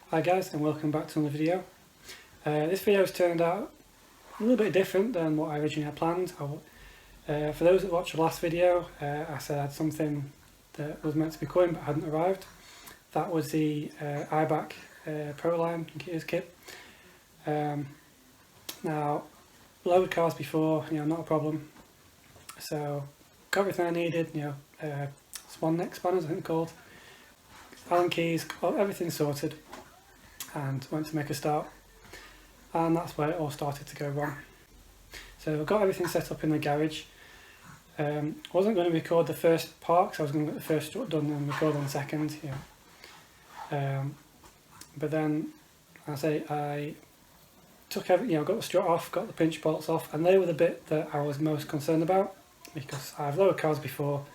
Hi guys, and welcome back to another video. This video has turned out a little bit different than what I originally had planned. For those that watched the last video, I said I had something that was meant to be coming but hadn't arrived. That was the iBack Pro Line Computers kit. Now, load cars before, not a problem. So, got everything I needed, swan neck spanners I think they're called, Allen keys, got everything sorted, and went to make a start, and that's where it all started to go wrong. So I got everything set up in the garage. I wasn't going to record the first part because I was going to get the first strut done and record on the second, but then I took everything, got the strut off, got the pinch bolts off, and they were the bit that I was most concerned about because I've lowered cars before.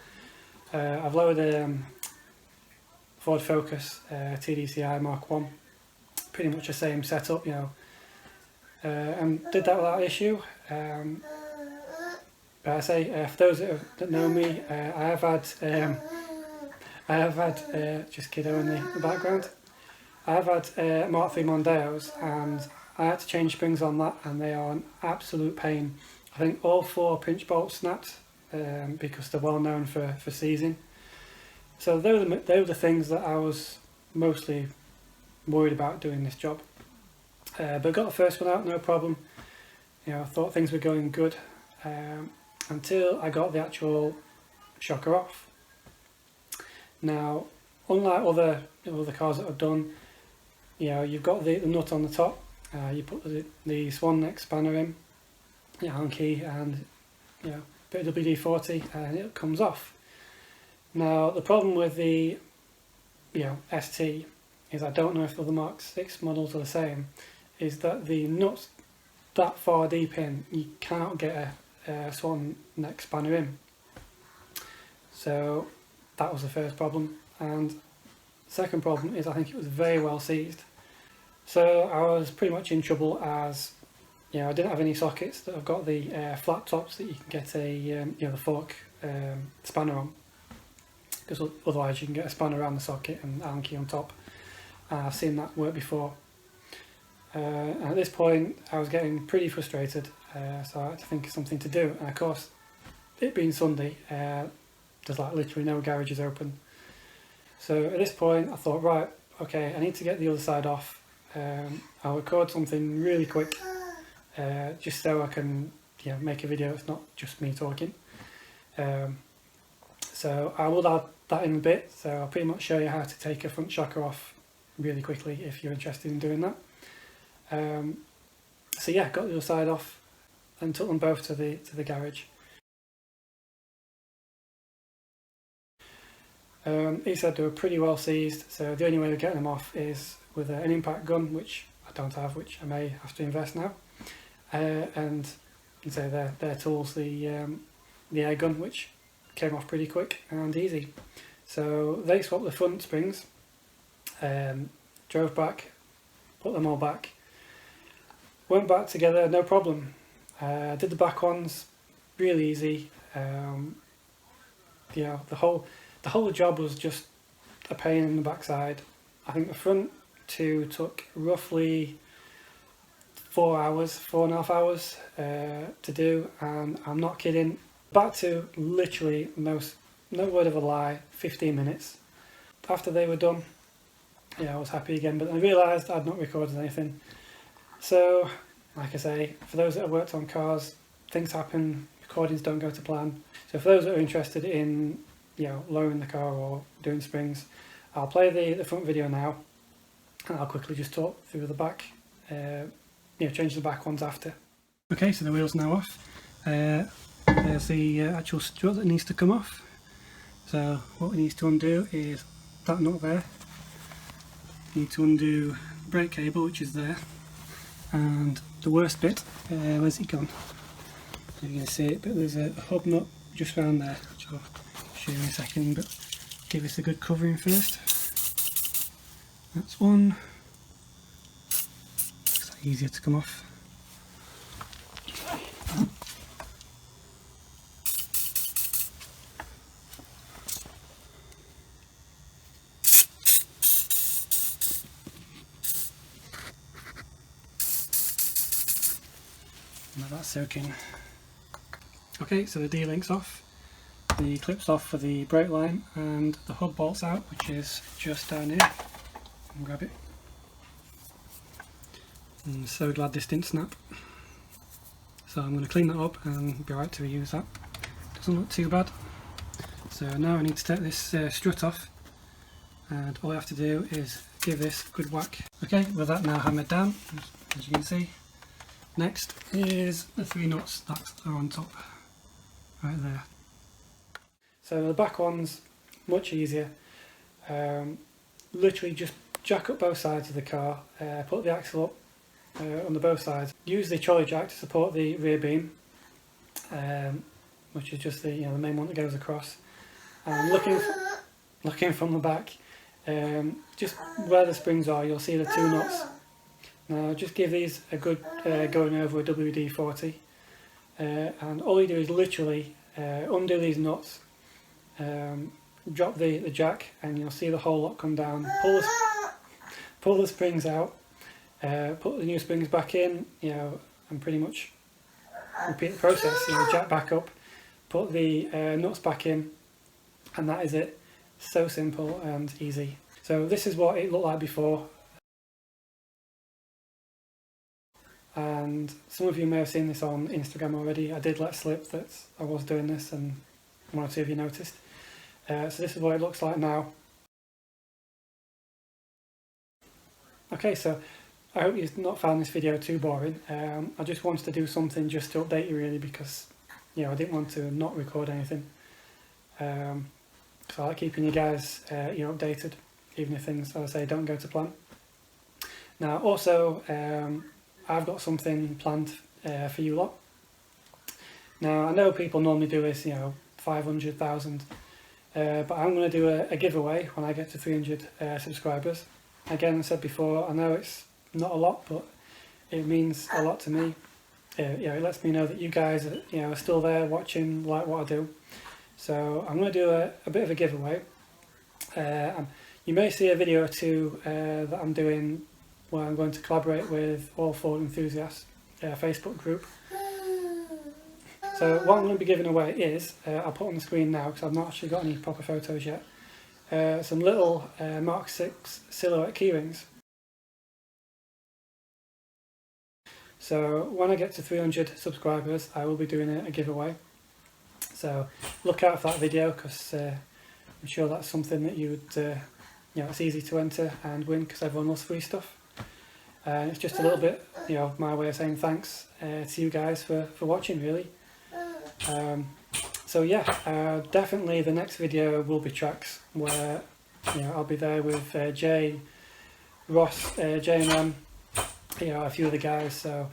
I've lowered a Ford Focus TDCi Mark 1, pretty much the same setup, and did that without issue. But I say, for those that know me, I have had just kiddo in the background. I have had Mark 3 Mondeos, and I had to change springs on that, and they are an absolute pain. I think all 4 pinch bolts snapped because they're well known for seizing. So they were the things that I was mostly worried about doing this job. But got the first one out, no problem. I thought things were going good until I got the actual shocker off. Now, unlike other cars that I've done, you've got the nut on the top. You put the swan neck spanner in, Allen key, and bit of WD-40, and it comes off. Now the problem with the ST is, I don't know if the other Mark 6 models are the same, is that the nuts that far deep in, you cannot get a swan neck spanner in. So that was the first problem, and the second problem is I think it was very well seized. So I was pretty much in trouble, as I didn't have any sockets that have got the flat tops that you can get the fork spanner on, because otherwise you can get a spanner around the socket and Allen key on top. I've seen that work before. And at this point I was getting pretty frustrated, so I had to think of something to do, and of course, it being Sunday, there's literally no garages open. So at this point I thought, right, okay, I need to get the other side off. I'll record something really quick, just so I can make a video. It's not just me talking. So I will add that in a bit, so I'll pretty much show you how to take a front shocker off really quickly if you're interested in doing that. So yeah, got the other side off and took them both to the garage. He said they were pretty well seized, so the only way of getting them off is with an impact gun, which I don't have, which I may have to invest now. And so their tools, the air gun, which came off pretty quick and easy. So they swapped the front springs, drove back, put them all back, went back together, no problem. Did the back ones really easy. The whole job was just a pain in the backside. I think the front 2 took roughly 4.5 hours to do, and I'm not kidding. Back to literally, no word of a lie, 15 minutes. After they were done, I was happy again, but I realised I'd not recorded anything. So, like I say, for those that have worked on cars, things happen, recordings don't go to plan. So for those that are interested in lowering the car or doing springs, I'll play the front video now, and I'll quickly just talk through the back, change the back ones after. Okay, so the wheel's now off. There's the actual strut that needs to come off. So what we need to undo is that nut there. You need to undo the brake cable, which is there, and the worst bit, where's it gone? You can see it, but there's a hub nut just around there, which I'll show you in a second, but give this a good covering first. That's one. Makes that easier to come off. Let that soak in. Okay, so the D-link's off, the clip's off for the brake line, and the hub bolt's out, which is just down here. I'll grab it. I'm so glad this didn't snap. So I'm going to clean that up and be right to reuse that. Doesn't look too bad. So now I need to take this strut off, and all I have to do is give this a good whack. Okay, with that now hammered down, as you can see. Next is the 3 nuts that are on top, right there. So the back one's much easier. Literally just jack up both sides of the car, put the axle up on the both sides. Use the trolley jack to support the rear beam, which is just the the main one that goes across. And looking from the back, just where the springs are, you'll see the 2 nuts. Now just give these a good going over a WD-40, and all you do is literally undo these nuts, drop the jack, and you'll see the whole lot come down. Pull the springs out, put the new springs back in, and pretty much repeat the process. Jack back up, put the nuts back in, and that is it. So simple and easy. So this is what it looked like before. And some of you may have seen this on Instagram already. I did let slip that I was doing this, and one or two of you noticed. So this is what it looks like now. Okay, so I hope you've not found this video too boring. I just wanted to do something just to update you really, because I didn't want to not record anything. So I like keeping you guys updated, even if things, as I say, don't go to plan. Now also, I've got something planned for you lot. Now I know people normally do this, 500,000, but I'm going to do a giveaway when I get to 300 subscribers. Again, I said before, I know it's not a lot, but it means a lot to me. It lets me know that you guys are still there watching, like what I do. So I'm going to do a bit of a giveaway. You may see a video or two that I'm doing where I'm going to collaborate with All Ford Enthusiasts Facebook group. So what I'm going to be giving away is, I'll put on the screen now because I've not actually got any proper photos yet, some little mk6 silhouette keyrings. So when I get to 300 subscribers, I will be doing a giveaway. So look out for that video, because I'm sure that's something that you would, it's easy to enter and win because everyone loves free stuff. It's just a little bit, my way of saying thanks to you guys for watching, really. So yeah, definitely the next video will be tracks, where I'll be there with Jay, Ross, J&M, a few of the guys. So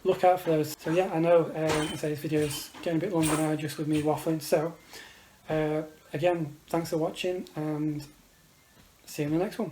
look out for those. So yeah, I know this video is getting a bit longer now, just with me waffling. So again, thanks for watching, and see you in the next one.